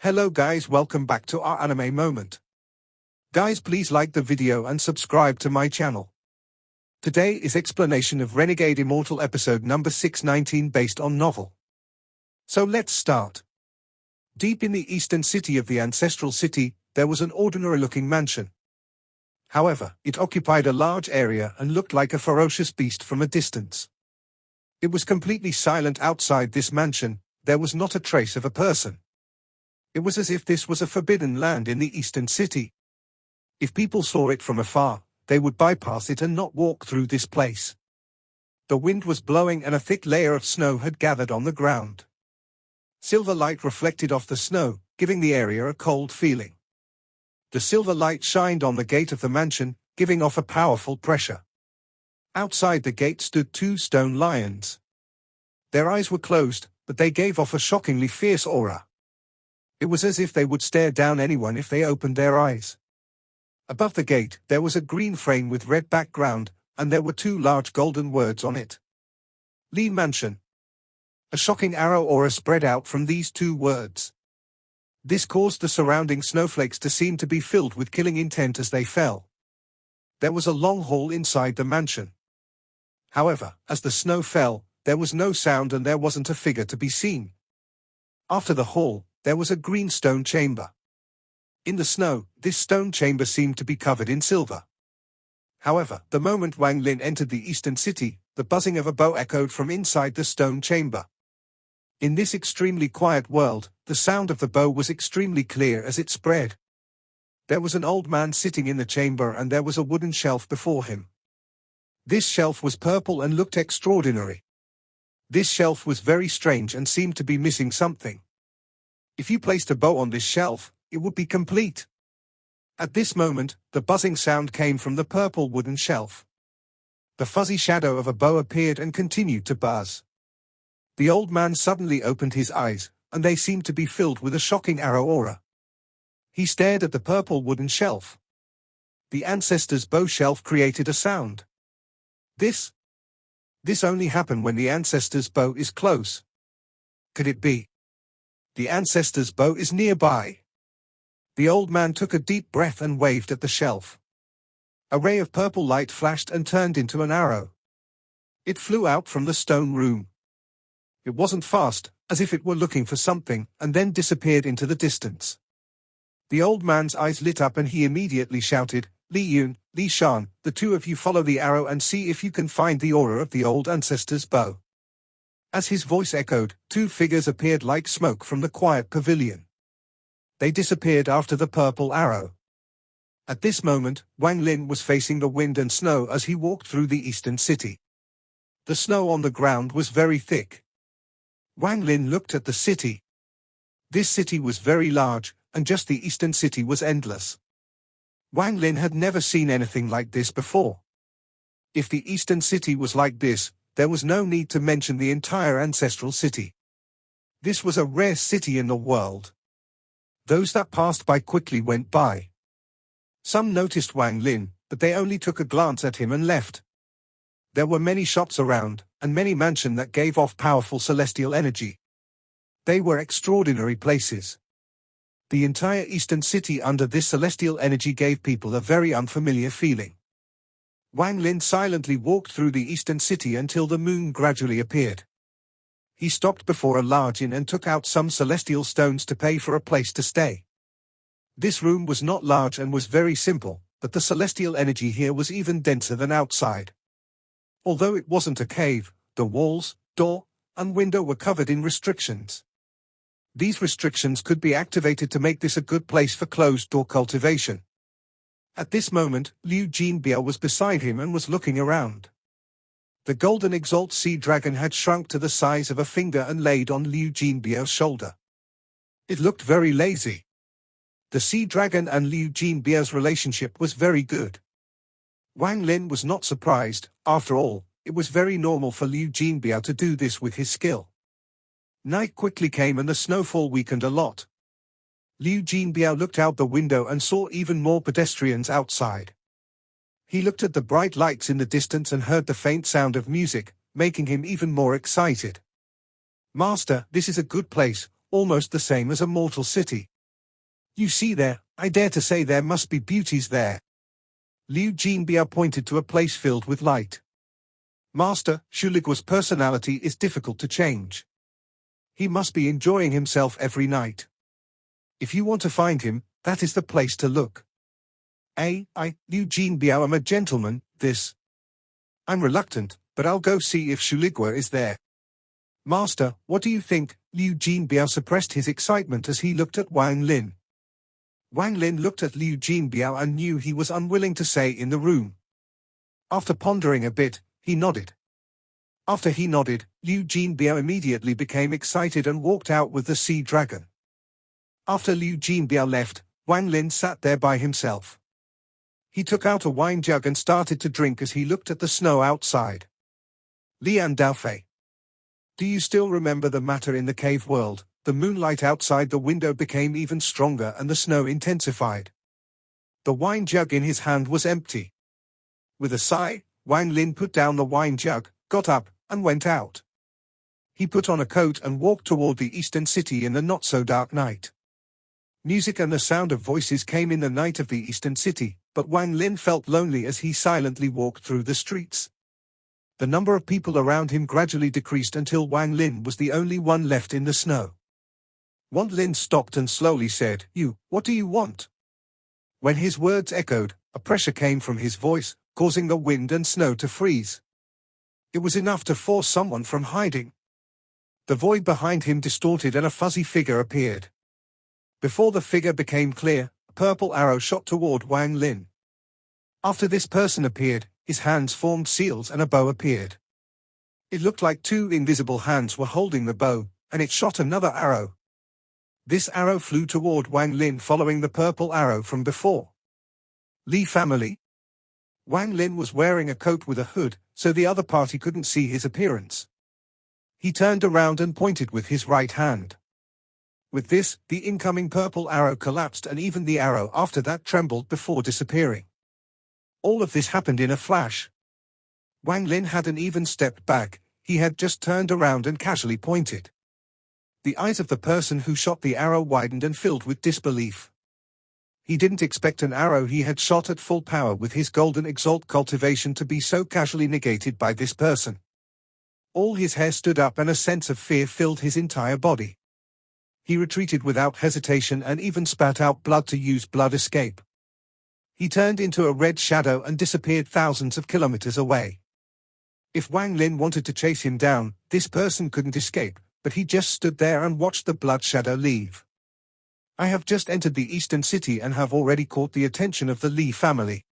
Hello guys, welcome back to our anime moment. Guys, please like the video and subscribe to my channel. Today is explanation of Renegade Immortal episode number 619 based on novel. So let's start. Deep in the eastern city of the ancestral city, there was an ordinary looking mansion. However, it occupied a large area and looked like a ferocious beast from a distance. It was completely silent outside this mansion. There was not a trace of a person. It was as if this was a forbidden land in the eastern city. If people saw it from afar, they would bypass it and not walk through this place. The wind was blowing and a thick layer of snow had gathered on the ground. Silver light reflected off the snow, giving the area a cold feeling. The silver light shined on the gate of the mansion, giving off a powerful pressure. Outside the gate stood two stone lions. Their eyes were closed, but they gave off a shockingly fierce aura. It was as if they would stare down anyone if they opened their eyes. Above the gate, there was a green frame with red background, and there were two large golden words on it. Lee Mansion. A shocking arrow aura spread out from these two words. This caused the surrounding snowflakes to seem to be filled with killing intent as they fell. There was a long hall inside the mansion. However, as the snow fell, there was no sound and there wasn't a figure to be seen. After the hall, there was a green stone chamber. In the snow, this stone chamber seemed to be covered in silver. However, the moment Wang Lin entered the eastern city, the buzzing of a bow echoed from inside the stone chamber. In this extremely quiet world, the sound of the bow was extremely clear as it spread. There was an old man sitting in the chamber and there was a wooden shelf before him. This shelf was purple and looked extraordinary. This shelf was very strange and seemed to be missing something. If you placed a bow on this shelf, it would be complete. At this moment, the buzzing sound came from the purple wooden shelf. The fuzzy shadow of a bow appeared and continued to buzz. The old man suddenly opened his eyes, and they seemed to be filled with a shocking arrow aura. He stared at the purple wooden shelf. The ancestor's bow shelf created a sound. This only happened when the ancestor's bow is close. Could it be? The ancestor's bow is nearby. The old man took a deep breath and waved at the shelf. A ray of purple light flashed and turned into an arrow. It flew out from the stone room. It wasn't fast, as if it were looking for something, and then disappeared into the distance. The old man's eyes lit up and he immediately shouted, "Li Yun, Li Shan, the two of you follow the arrow and see if you can find the aura of the old ancestor's bow." As his voice echoed, two figures appeared like smoke from the quiet pavilion. They disappeared after the purple arrow. At this moment, Wang Lin was facing the wind and snow as he walked through the eastern city. The snow on the ground was very thick. Wang Lin looked at the city. This city was very large, and just the eastern city was endless. Wang Lin had never seen anything like this before. If the eastern city was like this, there was no need to mention the entire ancestral city. This was a rare city in the world. Those that passed by quickly went by. Some noticed Wang Lin, but they only took a glance at him and left. There were many shops around, and many mansions that gave off powerful celestial energy. They were extraordinary places. The entire eastern city under this celestial energy gave people a very unfamiliar feeling. Wang Lin silently walked through the eastern city until the moon gradually appeared. He stopped before a large inn and took out some celestial stones to pay for a place to stay. This room was not large and was very simple, but the celestial energy here was even denser than outside. Although it wasn't a cave, the walls, door, and window were covered in restrictions. These restrictions could be activated to make this a good place for closed-door cultivation. At this moment, Liu Jinbei was beside him and was looking around. The golden exalt sea dragon had shrunk to the size of a finger and laid on Liu Jinbei's shoulder. It looked very lazy. The sea dragon and Liu Jinbei's relationship was very good. Wang Lin was not surprised. After all, it was very normal for Liu Jinbei to do this with his skill. Night quickly came and the snowfall weakened a lot. Liu Jinbei looked out the window and saw even more pedestrians outside. He looked at the bright lights in the distance and heard the faint sound of music, making him even more excited. "Master, this is a good place, almost the same as a mortal city." You see there, I dare to say there must be beauties there. Liu Jinbia pointed to a place filled with light. Master, Shuligwa's personality is difficult to change. He must be enjoying himself every night. If you want to find him, that is the place to look. Liu Jinbia, am a gentleman, this. I'm reluctant, but I'll go see if Shuligwa is there. Master, what do you think? Liu Jinbia suppressed his excitement as he looked at Wang Lin. Wang Lin looked at Liu Jinbia and knew he was unwilling to stay in the room. After pondering a bit, he nodded. After he nodded, Liu Jinbia immediately became excited and walked out with the sea dragon. After Liu Jinbia left, Wang Lin sat there by himself. He took out a wine jug and started to drink as he looked at the snow outside. Lian Daofei. Do you still remember the matter in the cave world? The moonlight outside the window became even stronger and the snow intensified. The wine jug in his hand was empty. With a sigh, Wang Lin put down the wine jug, got up, and went out. He put on a coat and walked toward the eastern city in the not-so-dark night. Music and the sound of voices came in the night of the eastern city, but Wang Lin felt lonely as he silently walked through the streets. The number of people around him gradually decreased until Wang Lin was the only one left in the snow. Wang Lin stopped and slowly said, "You, what do you want?" When his words echoed, a pressure came from his voice, causing the wind and snow to freeze. It was enough to force someone from hiding. The void behind him distorted and a fuzzy figure appeared. Before the figure became clear, a purple arrow shot toward Wang Lin. After this person appeared, his hands formed seals and a bow appeared. It looked like two invisible hands were holding the bow, and it shot another arrow. This arrow flew toward Wang Lin following the purple arrow from before. Li family. Wang Lin was wearing a coat with a hood, so the other party couldn't see his appearance. He turned around and pointed with his right hand. With this, the incoming purple arrow collapsed and even the arrow after that trembled before disappearing. All of this happened in a flash. Wang Lin hadn't even stepped back, he had just turned around and casually pointed. The eyes of the person who shot the arrow widened and filled with disbelief. He didn't expect an arrow he had shot at full power with his golden exalt cultivation to be so casually negated by this person. All his hair stood up and a sense of fear filled his entire body. He retreated without hesitation and even spat out blood to use blood escape. He turned into a red shadow and disappeared thousands of kilometers away. If Wang Lin wanted to chase him down, this person couldn't escape, but he just stood there and watched the blood shadow leave. I have just entered the eastern city and have already caught the attention of the Li family.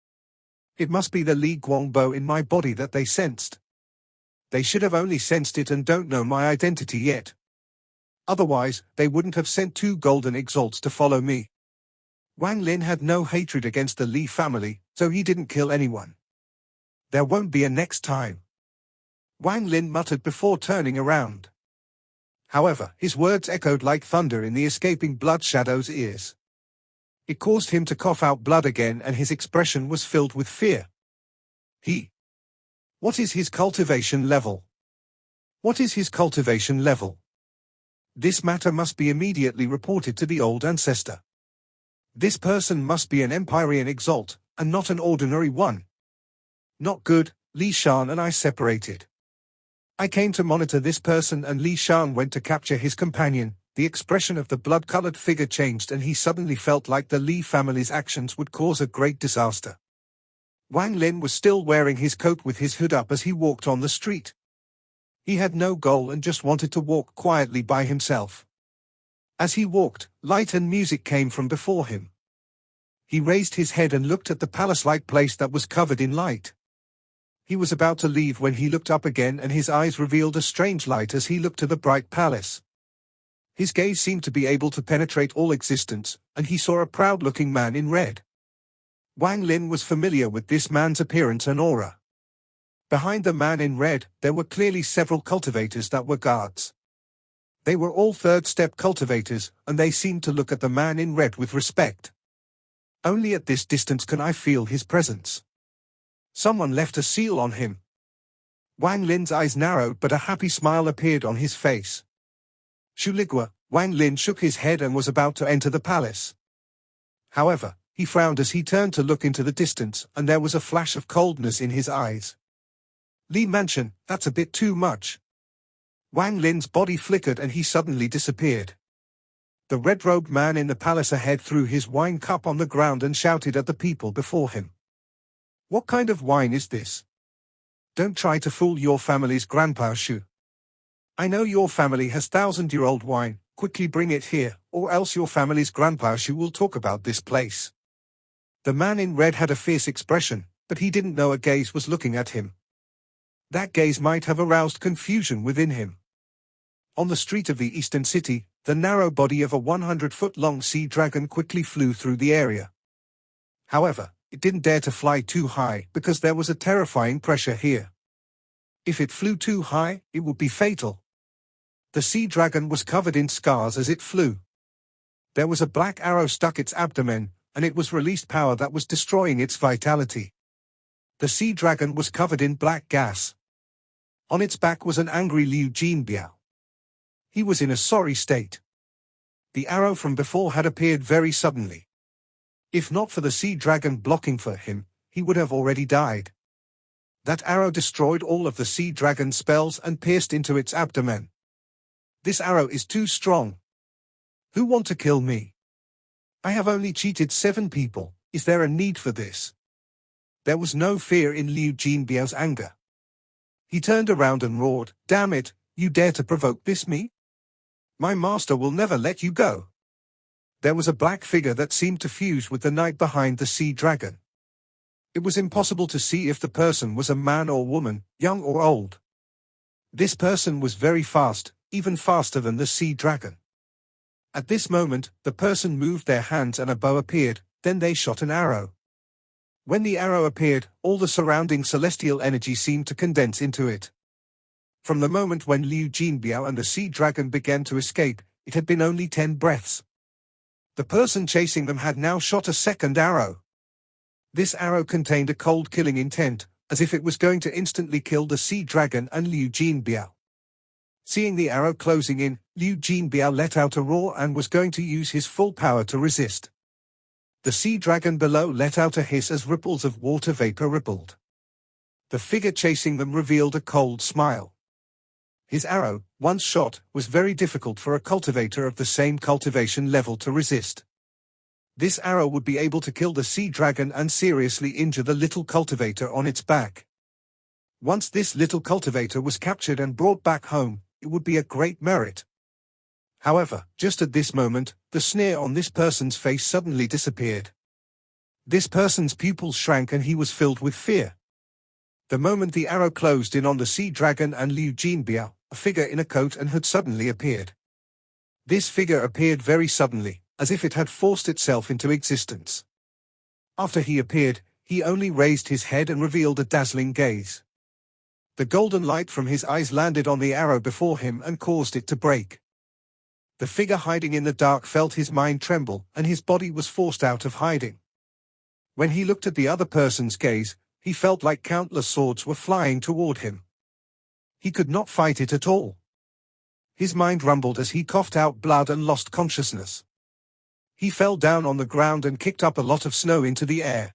It must be the Li Guangbo in my body that they sensed. They should have only sensed it and don't know my identity yet. Otherwise, they wouldn't have sent two golden exalts to follow me. Wang Lin had no hatred against the Li family, so he didn't kill anyone. There won't be a next time. Wang Lin muttered before turning around. However, his words echoed like thunder in the escaping blood shadow's ears. It caused him to cough out blood again and his expression was filled with fear. What is his cultivation level? What is his cultivation level? This matter must be immediately reported to the old ancestor. This person must be an Empyrean exalt, and not an ordinary one. Not good, Li Shan and I separated. I came to monitor this person and Li Shan went to capture his companion. The expression of the blood-colored figure changed and he suddenly felt like the Li family's actions would cause a great disaster. Wang Lin was still wearing his coat with his hood up as he walked on the street. He had no goal and just wanted to walk quietly by himself. As he walked, light and music came from before him. He raised his head and looked at the palace-like place that was covered in light. He was about to leave when he looked up again and his eyes revealed a strange light as he looked to the bright palace. His gaze seemed to be able to penetrate all existence, and he saw a proud-looking man in red. Wang Lin was familiar with this man's appearance and aura. Behind the man in red, there were clearly several cultivators that were guards. They were all third-step cultivators, and they seemed to look at the man in red with respect. Only at this distance can I feel his presence. Someone left a seal on him. Wang Lin's eyes narrowed but a happy smile appeared on his face. Shuligwa, Wang Lin shook his head and was about to enter the palace. However, he frowned as he turned to look into the distance, and there was a flash of coldness in his eyes. Li Mansion, that's a bit too much. Wang Lin's body flickered and he suddenly disappeared. The red-robed man in the palace ahead threw his wine cup on the ground and shouted at the people before him. What kind of wine is this? Don't try to fool your family's grandpa Shu. I know your family has 1,000-year-old wine, quickly bring it here, or else your family's grandpa Shu will talk about this place. The man in red had a fierce expression, but he didn't know a gaze was looking at him. That gaze might have aroused confusion within him. On the street of the eastern city, the narrow body of a 100-foot-long sea dragon quickly flew through the area. However, it didn't dare to fly too high because there was a terrifying pressure here. If it flew too high, it would be fatal. The sea dragon was covered in scars as it flew. There was a black arrow stuck its abdomen, and it was released power that was destroying its vitality. The sea dragon was covered in black gas. On its back was an angry Liu Jinbiao. He was in a sorry state. The arrow from before had appeared very suddenly. If not for the sea dragon blocking for him, he would have already died. That arrow destroyed all of the sea dragon's spells and pierced into its abdomen. This arrow is too strong. Who want to kill me? I have only cheated 7 people, is there a need for this? There was no fear in Liu Jinbiao's anger. He turned around and roared, damn it, you dare to provoke this me? My master will never let you go. There was a black figure that seemed to fuse with the night behind the sea dragon. It was impossible to see if the person was a man or woman, young or old. This person was very fast, even faster than the sea dragon. At this moment, the person moved their hands and a bow appeared, then they shot an arrow. When the arrow appeared, all the surrounding celestial energy seemed to condense into it. From the moment when Liu Jinbiao and the sea dragon began to escape, it had been only 10 breaths. The person chasing them had now shot a second arrow. This arrow contained a cold killing intent, as if it was going to instantly kill the sea dragon and Liu Jinbiao. Seeing the arrow closing in, Liu Jinbiao let out a roar and was going to use his full power to resist. The sea dragon below let out a hiss as ripples of water vapor rippled. The figure chasing them revealed a cold smile. His arrow, once shot, was very difficult for a cultivator of the same cultivation level to resist. This arrow would be able to kill the sea dragon and seriously injure the little cultivator on its back. Once this little cultivator was captured and brought back home, it would be a great merit. However, just at this moment, the sneer on this person's face suddenly disappeared. This person's pupils shrank and he was filled with fear. The moment the arrow closed in on the sea dragon and Liu Jinbiao, a figure in a coat and hood suddenly appeared. This figure appeared very suddenly, as if it had forced itself into existence. After he appeared, he only raised his head and revealed a dazzling gaze. The golden light from his eyes landed on the arrow before him and caused it to break. The figure hiding in the dark felt his mind tremble, and his body was forced out of hiding. When he looked at the other person's gaze, he felt like countless swords were flying toward him. He could not fight it at all. His mind rumbled as he coughed out blood and lost consciousness. He fell down on the ground and kicked up a lot of snow into the air.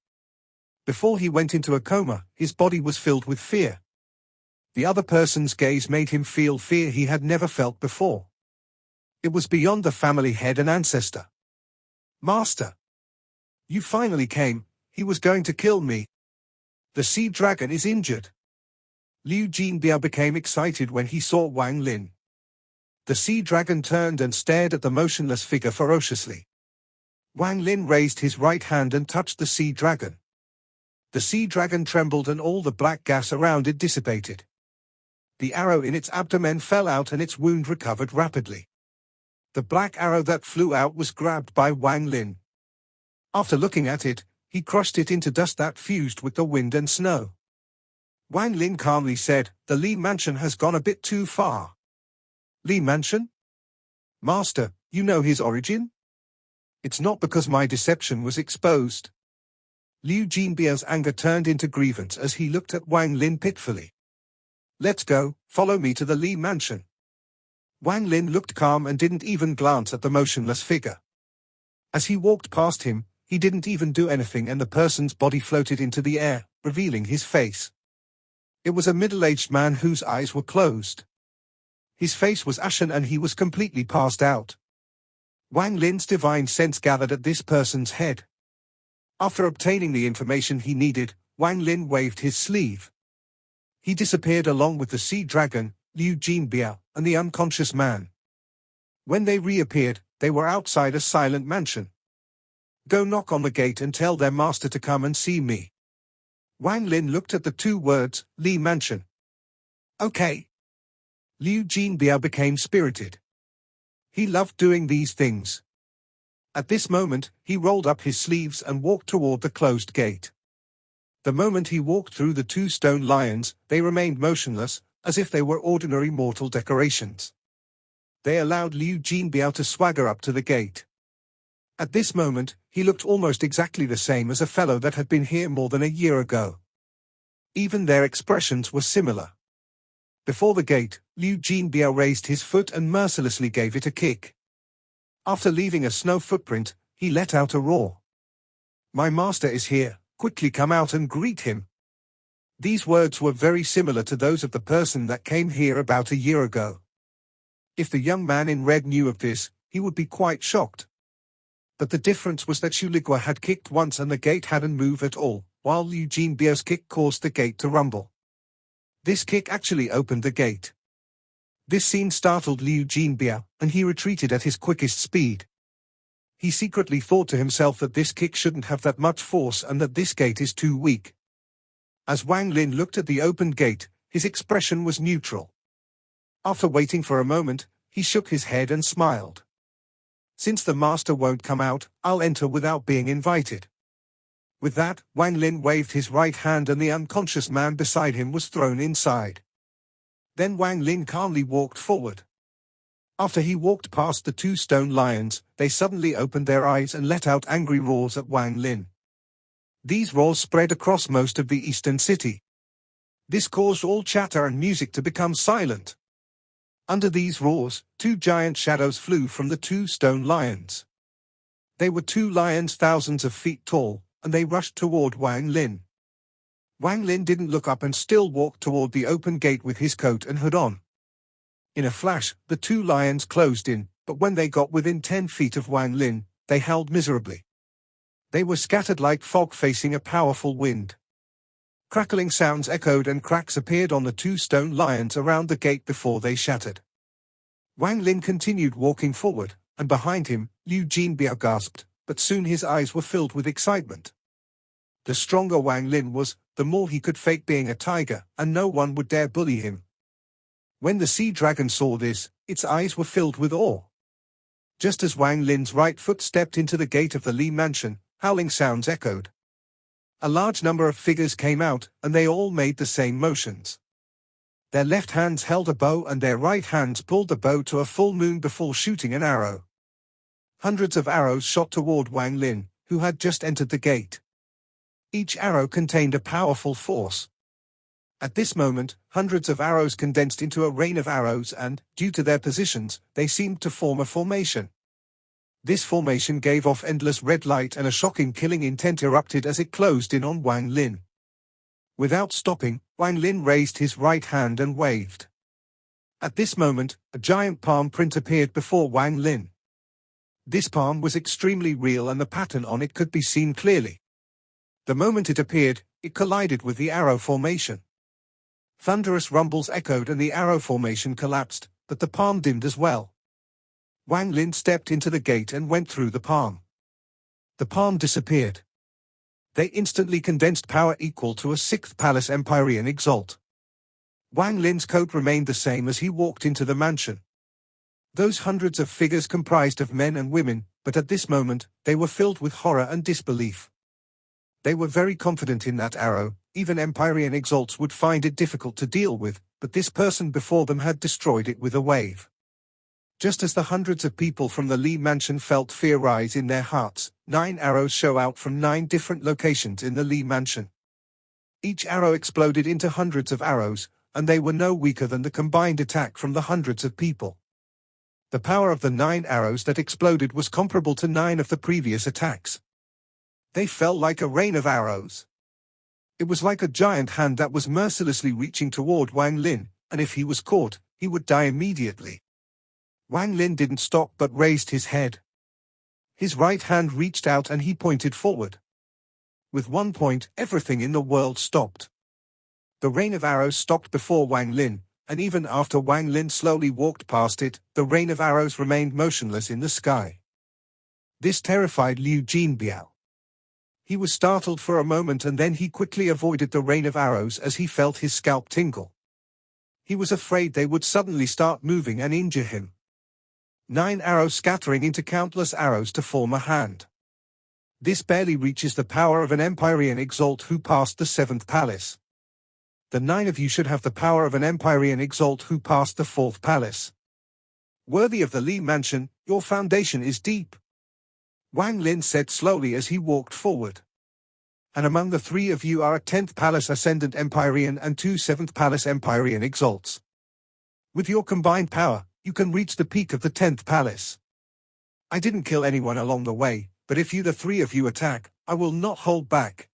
Before he went into a coma, his body was filled with fear. The other person's gaze made him feel fear he had never felt before. It was beyond the family head and ancestor. Master! You finally came, he was going to kill me. The sea dragon is injured. Liu Jinbiao became excited when he saw Wang Lin. The sea dragon turned and stared at the motionless figure ferociously. Wang Lin raised his right hand and touched the sea dragon. The sea dragon trembled and all the black gas around it dissipated. The arrow in its abdomen fell out and its wound recovered rapidly. The black arrow that flew out was grabbed by Wang Lin. After looking at it, he crushed it into dust that fused with the wind and snow. Wang Lin calmly said, "The Li Mansion has gone a bit too far." Li Mansion? Master, you know his origin? It's not because my deception was exposed. Liu Jinbiao's anger turned into grievance as he looked at Wang Lin pitifully. Let's go, follow me to the Li Mansion. Wang Lin looked calm and didn't even glance at the motionless figure. As he walked past him, He didn't even do anything and the person's body floated into the air, revealing his face. It was a middle-aged man whose eyes were closed. His face was ashen and he was completely passed out. Wang Lin's divine sense gathered at this person's head. After obtaining the information he needed, Wang Lin waved his sleeve. He disappeared along with the sea dragon, Liu Jinbia, and the unconscious man. When they reappeared, they were outside a silent mansion. "Go knock on the gate and tell their master to come and see me." Wang Lin looked at the two words, Li Mansion. "Okay." Liu Jinbia became spirited. He loved doing these things. At this moment, he rolled up his sleeves and walked toward the closed gate. The moment he walked through the two stone lions, they remained motionless, as if they were ordinary mortal decorations. They allowed Liu Jinbia to swagger up to the gate. At this moment, he looked almost exactly the same as a fellow that had been here more than a year ago. Even their expressions were similar. Before the gate, Liu Jinbia raised his foot and mercilessly gave it a kick. After leaving a snow footprint, he let out a roar. "My master is here, quickly come out and greet him." These words were very similar to those of the person that came here about a year ago. If the young man in red knew of this, he would be quite shocked. But the difference was that Shuligua had kicked once and the gate hadn't moved at all, while Liu Jinbia's kick caused the gate to rumble. This kick actually opened the gate. This scene startled Liu Jinbia, and he retreated at his quickest speed. He secretly thought to himself that this kick shouldn't have that much force and that this gate is too weak. As Wang Lin looked at the opened gate, his expression was neutral. After waiting for a moment, he shook his head and smiled. "Since the master won't come out, I'll enter without being invited." With that, Wang Lin waved his right hand and the unconscious man beside him was thrown inside. Then Wang Lin calmly walked forward. After he walked past the two stone lions, they suddenly opened their eyes and let out angry roars at Wang Lin. These roars spread across most of the eastern city. This caused all chatter and music to become silent. Under these roars, two giant shadows flew from the two stone lions. They were two lions thousands of feet tall, and they rushed toward Wang Lin. Wang Lin didn't look up and still walked toward the open gate with his coat and hood on. In a flash, the two lions closed in, but when they got within 10 feet of Wang Lin, they howled miserably. They were scattered like fog facing a powerful wind. Crackling sounds echoed and cracks appeared on the two stone lions around the gate before they shattered. Wang Lin continued walking forward, and behind him, Liu Jinbia gasped, but soon his eyes were filled with excitement. The stronger Wang Lin was, the more he could fake being a tiger, and no one would dare bully him. When the sea dragon saw this, its eyes were filled with awe. Just as Wang Lin's right foot stepped into the gate of the Li Mansion, howling sounds echoed. A large number of figures came out, and they all made the same motions. Their left hands held a bow and their right hands pulled the bow to a full moon before shooting an arrow. Hundreds of arrows shot toward Wang Lin, who had just entered the gate. Each arrow contained a powerful force. At this moment, hundreds of arrows condensed into a rain of arrows and, due to their positions, they seemed to form a formation. This formation gave off endless red light and a shocking killing intent erupted as it closed in on Wang Lin. Without stopping, Wang Lin raised his right hand and waved. At this moment, a giant palm print appeared before Wang Lin. This palm was extremely real and the pattern on it could be seen clearly. The moment it appeared, it collided with the arrow formation. Thunderous rumbles echoed and the arrow formation collapsed, but the palm dimmed as well. Wang Lin stepped into the gate and went through the palm. The palm disappeared. They instantly condensed power equal to a 6th Palace Empyrean Exalt. Wang Lin's coat remained the same as he walked into the mansion. Those hundreds of figures comprised of men and women, but at this moment, they were filled with horror and disbelief. They were very confident in that arrow, even Empyrean Exalts would find it difficult to deal with, but this person before them had destroyed it with a wave. Just as the hundreds of people from the Li Mansion felt fear rise in their hearts, 9 arrows show out from 9 different locations in the Li Mansion. Each arrow exploded into hundreds of arrows, and they were no weaker than the combined attack from the hundreds of people. The power of the 9 arrows that exploded was comparable to 9 of the previous attacks. They fell like a rain of arrows. It was like a giant hand that was mercilessly reaching toward Wang Lin, and if he was caught, he would die immediately. Wang Lin didn't stop but raised his head. His right hand reached out and he pointed forward. With one point, everything in the world stopped. The rain of arrows stopped before Wang Lin, and even after Wang Lin slowly walked past it, the rain of arrows remained motionless in the sky. This terrified Liu Jinbiao. He was startled for a moment and then he quickly avoided the rain of arrows as he felt his scalp tingle. He was afraid they would suddenly start moving and injure him. 9 arrows scattering into countless arrows to form a hand. This barely reaches the power of an Empyrean Exalt who passed the 7th palace. The 9 of you should have the power of an Empyrean Exalt who passed the 4th palace. Worthy of the Li mansion, your foundation is deep. Wang Lin said slowly as he walked forward. And among the 3 of you are a 10th Palace Ascendant Empyrean and 2 7th Palace Empyrean Exalts. With your combined power, you can reach the peak of the 10th Palace. I didn't kill anyone along the way, but if the 3 of you attack, I will not hold back.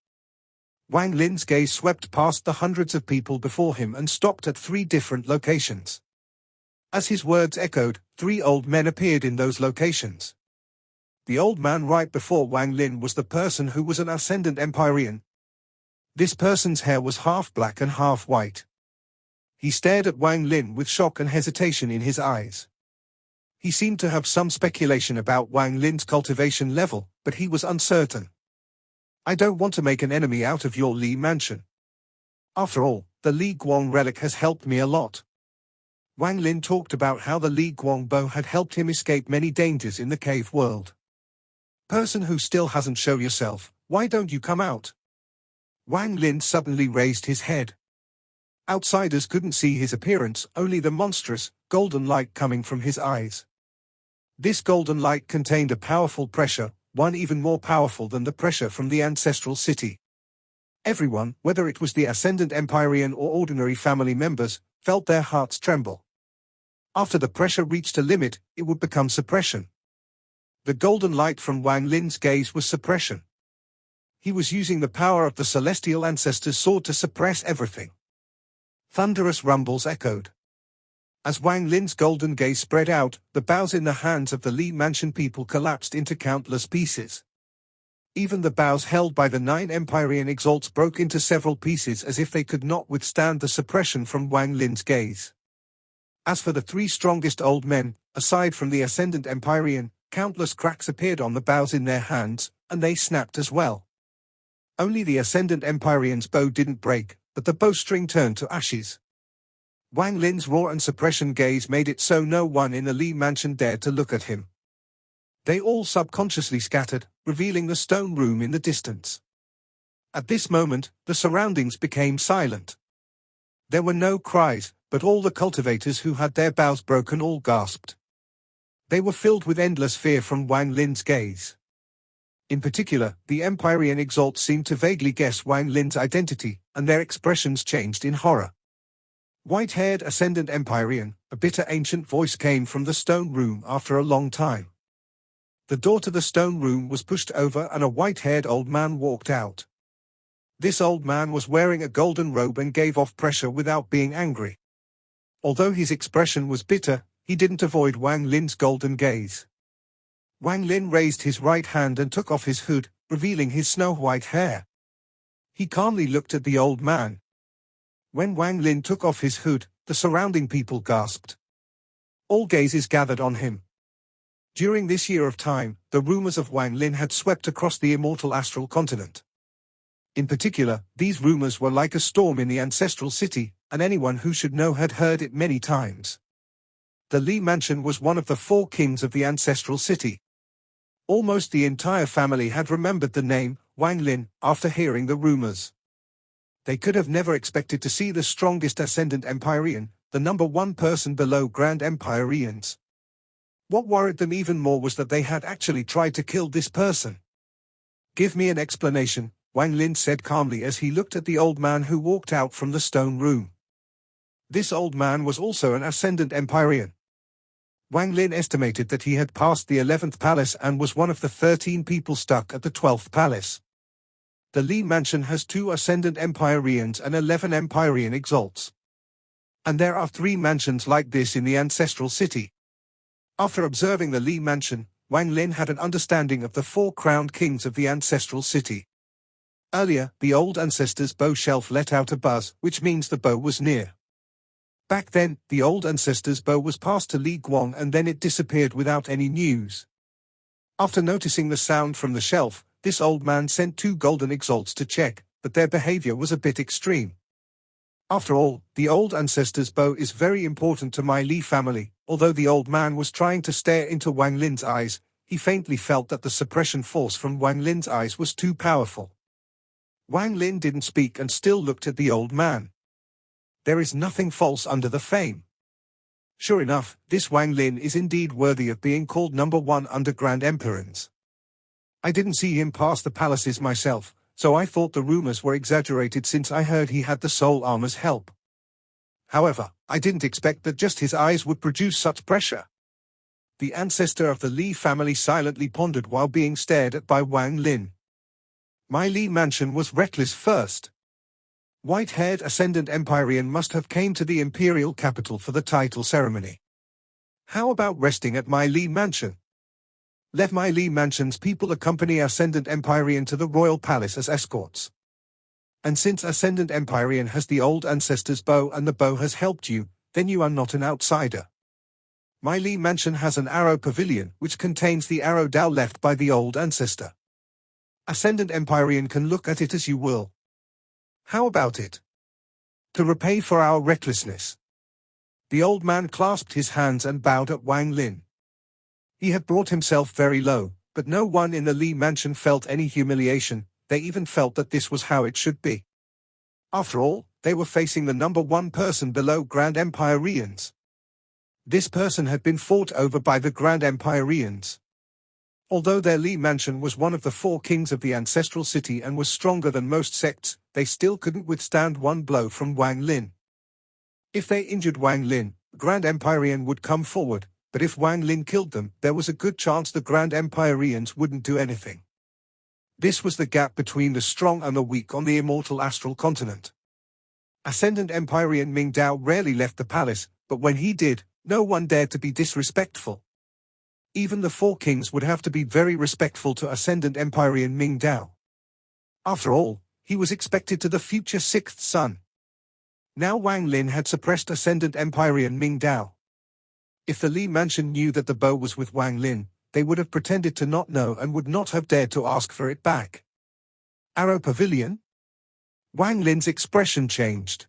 Wang Lin's gaze swept past the hundreds of people before him and stopped at 3 different locations. As his words echoed, 3 old men appeared in those locations. The old man right before Wang Lin was the person who was an Ascendant Empyrean. This person's hair was half black and half white. He stared at Wang Lin with shock and hesitation in his eyes. He seemed to have some speculation about Wang Lin's cultivation level, but he was uncertain. I don't want to make an enemy out of your Li mansion. After all, the Li Guang relic has helped me a lot. Wang Lin talked about how the Li Guang bow had helped him escape many dangers in the cave world. Person who still hasn't shown yourself, why don't you come out? Wang Lin suddenly raised his head. Outsiders couldn't see his appearance, only the monstrous, golden light coming from his eyes. This golden light contained a powerful pressure, one even more powerful than the pressure from the ancestral city. Everyone, whether it was the Ascendant Empyrean or ordinary family members, felt their hearts tremble. After the pressure reached a limit, it would become suppression. The golden light from Wang Lin's gaze was suppression. He was using the power of the celestial ancestor's sword to suppress everything. Thunderous rumbles echoed. As Wang Lin's golden gaze spread out, the bows in the hands of the Li mansion people collapsed into countless pieces. Even the bows held by the 9 Empyrean Exalts broke into several pieces as if they could not withstand the suppression from Wang Lin's gaze. As for the 3 strongest old men, aside from the Ascendant Empyrean, countless cracks appeared on the bows in their hands, and they snapped as well. Only the Ascendant Empyrean's bow didn't break, but the bowstring turned to ashes. Wang Lin's raw and suppression gaze made it so no one in the Li mansion dared to look at him. They all subconsciously scattered, revealing the stone room in the distance. At this moment, the surroundings became silent. There were no cries, but all the cultivators who had their bows broken all gasped. They were filled with endless fear from Wang Lin's gaze. In particular, the Empyrean Exalts seemed to vaguely guess Wang Lin's identity, and their expressions changed in horror. White-haired Ascendant Empyrean, a bitter ancient voice came from the stone room after a long time. The door to the stone room was pushed over and a white-haired old man walked out. This old man was wearing a golden robe and gave off pressure without being angry. Although his expression was bitter, he didn't avoid Wang Lin's golden gaze. Wang Lin raised his right hand and took off his hood, revealing his snow-white hair. He calmly looked at the old man. When Wang Lin took off his hood, the surrounding people gasped. All gazes gathered on him. During this year of time, the rumors of Wang Lin had swept across the immortal astral continent. In particular, these rumors were like a storm in the ancestral city, and anyone who should know had heard it many times. The Li mansion was one of the 4 kings of the ancestral city. Almost the entire family had remembered the name, Wang Lin, after hearing the rumors. They could have never expected to see the strongest Ascendant Empyrean, the number 1 person below Grand Empyreans. What worried them even more was that they had actually tried to kill this person. Give me an explanation, Wang Lin said calmly as he looked at the old man who walked out from the stone room. This old man was also an Ascendant Empyrean. Wang Lin estimated that he had passed the 11th palace and was one of the 13 people stuck at the 12th palace. The Li Mansion has 2 Ascendant Empyreans and 11 Empyrean Exalts. And there are 3 mansions like this in the Ancestral City. After observing the Li Mansion, Wang Lin had an understanding of the 4 crowned kings of the Ancestral City. Earlier, the old ancestor's bow shelf let out a buzz, which means the bow was near. Back then, the old ancestor's bow was passed to Li Guang and then it disappeared without any news. After noticing the sound from the shelf, this old man sent 2 golden exalts to check, but their behavior was a bit extreme. After all, the old ancestor's bow is very important to my Li family. Although the old man was trying to stare into Wang Lin's eyes, he faintly felt that the suppression force from Wang Lin's eyes was too powerful. Wang Lin didn't speak and still looked at the old man. There is nothing false under the fame. Sure enough, this Wang Lin is indeed worthy of being called number 1 under Grand Emperors. I didn't see him pass the palaces myself, so I thought the rumors were exaggerated since I heard he had the soul armor's help. However, I didn't expect that just his eyes would produce such pressure. The ancestor of the Li family silently pondered while being stared at by Wang Lin. My Li Mansion was reckless first. White-haired Ascendant Empyrean must have came to the imperial capital for the title ceremony. How about resting at my Li Mansion? Let my Li Mansion's people accompany Ascendant Empyrean to the royal palace as escorts. And since Ascendant Empyrean has the old ancestor's bow and the bow has helped you, then you are not an outsider. My Li Mansion has an arrow pavilion which contains the arrow dowel left by the old ancestor. Ascendant Empyrean can look at it as you will. How about it? To repay for our recklessness. The old man clasped his hands and bowed at Wang Lin. He had brought himself very low, but no one in the Li Mansion felt any humiliation. They even felt that this was how it should be. After all, they were facing the number 1 person below Grand Empyreans. This person had been fought over by the Grand Empyreans. Although their Li Mansion was one of the 4 kings of the Ancestral City and was stronger than most sects, they still couldn't withstand one blow from Wang Lin. If they injured Wang Lin, the Grand Empyrean would come forward, but if Wang Lin killed them, there was a good chance the Grand Empyreans wouldn't do anything. This was the gap between the strong and the weak on the immortal astral continent. Ascendant Empyrean Ming Dao rarely left the palace, but when he did, no one dared to be disrespectful. Even the 4 kings would have to be very respectful to Ascendant Empyrean Ming Dao. After all, he was expected to the future 6th son. Now Wang Lin had suppressed Ascendant Empyrean Ming Dao. If the Li Mansion knew that the bow was with Wang Lin, they would have pretended to not know and would not have dared to ask for it back. Arrow Pavilion? Wang Lin's expression changed.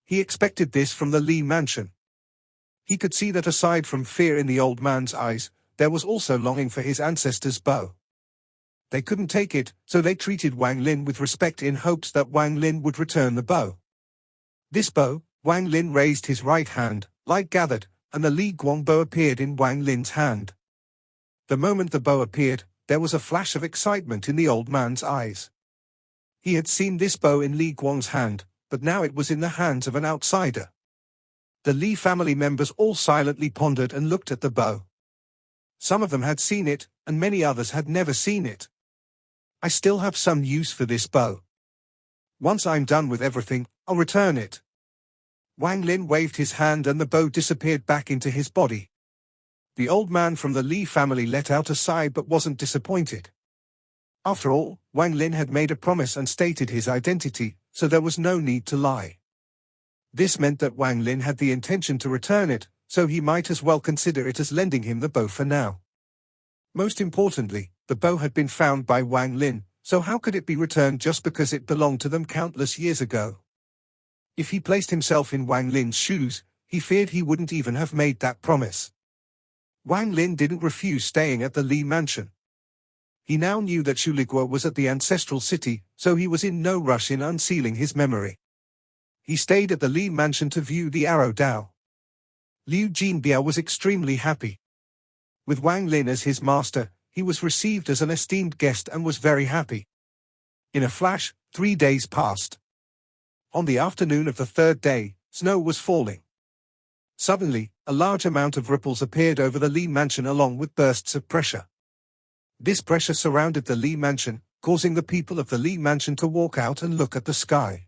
He expected this from the Li Mansion. He could see that aside from fear in the old man's eyes, there was also longing for his ancestor's bow. They couldn't take it, so they treated Wang Lin with respect in hopes that Wang Lin would return the bow. This bow, Wang Lin raised his right hand, light gathered, and the Li Guang bow appeared in Wang Lin's hand. The moment the bow appeared, there was a flash of excitement in the old man's eyes. He had seen this bow in Li Guang's hand, but now it was in the hands of an outsider. The Li family members all silently pondered and looked at the bow. Some of them had seen it, and many others had never seen it. I still have some use for this bow. Once I'm done with everything, I'll return it. Wang Lin waved his hand and the bow disappeared back into his body. The old man from the Li family let out a sigh but wasn't disappointed. After all, Wang Lin had made a promise and stated his identity, so there was no need to lie. This meant that Wang Lin had the intention to return it, so he might as well consider it as lending him the bow for now. Most importantly, the bow had been found by Wang Lin, so how could it be returned just because it belonged to them countless years ago? If he placed himself in Wang Lin's shoes, he feared he wouldn't even have made that promise. Wang Lin didn't refuse staying at the Li Mansion. He now knew that Shuligua was at the Ancestral City, so he was in no rush in unsealing his memory. He stayed at the Li Mansion to view the arrow dowel. Liu Jinbia was extremely happy. With Wang Lin as his master, he was received as an esteemed guest and was very happy. In a flash, 3 days passed. On the afternoon of the 3rd day, snow was falling. Suddenly, a large amount of ripples appeared over the Li Mansion along with bursts of pressure. This pressure surrounded the Li Mansion, causing the people of the Li mansion to walk out and look at the sky.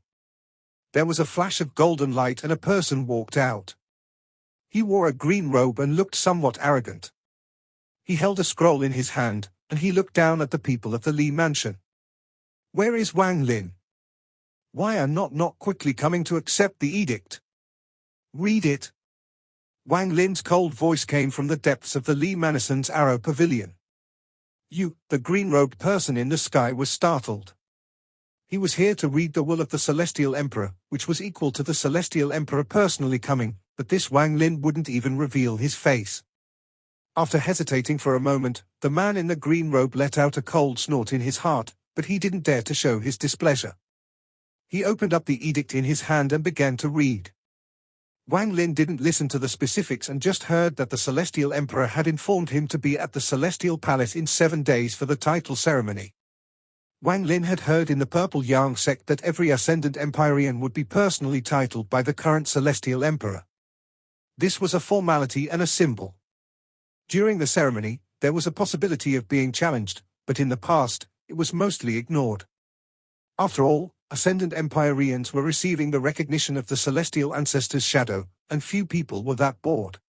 There was a flash of golden light and a person walked out. He wore a green robe and looked somewhat arrogant. He held a scroll in his hand, and he looked down at the people of the Li mansion. Where is Wang Lin? Why are not quickly coming to accept the edict? Read it. Wang Lin's cold voice came from the depths of the Li Manison's Arrow Pavilion. You, the green-robed person in the sky, was startled. He was here to read the will of the Celestial Emperor, which was equal to the Celestial Emperor personally coming, but this Wang Lin wouldn't even reveal his face. After hesitating for a moment, the man in the green robe let out a cold snort in his heart, but he didn't dare to show his displeasure. He opened up the edict in his hand and began to read. Wang Lin didn't listen to the specifics and just heard that the Celestial Emperor had informed him to be at the Celestial Palace in 7 days for the title ceremony. Wang Lin had heard in the Purple Yang sect that every Ascendant Empyrean would be personally titled by the current Celestial Emperor. This was a formality and a symbol. During the ceremony, there was a possibility of being challenged, but in the past, it was mostly ignored. After all, Ascendant Empyreans were receiving the recognition of the Celestial Ancestor's shadow, and few people were that bored.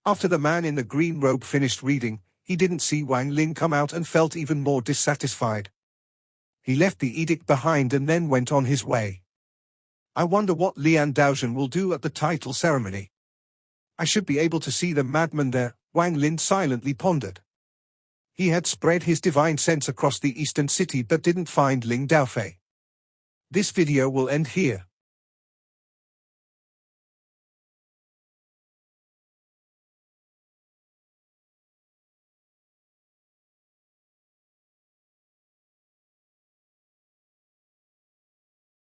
After the man in the green robe finished reading, he didn't see Wang Lin come out and felt even more dissatisfied. He left the edict behind and then went on his way. I wonder what Lian Daozhen will do at the title ceremony. I should be able to see the madman there, Wang Lin silently pondered. He had spread his divine sense across the eastern city but didn't find Ling Daofei. This video will end here.